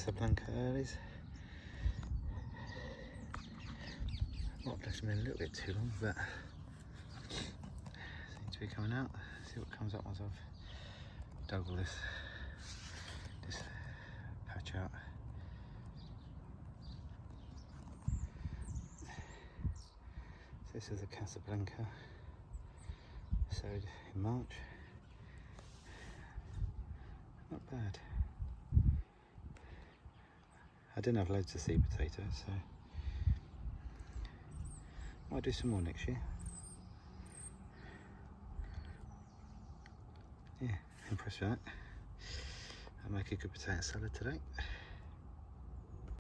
Casablanca earlies. Might have left them in a little bit too long, but seems to be coming out. See what comes up once I've dug all this patch out. So this is a Casablanca, sowed in March. Not bad. I didn't have loads of seed potatoes, so might do some more next year. Yeah, impressed with that. I'll make a good potato salad today.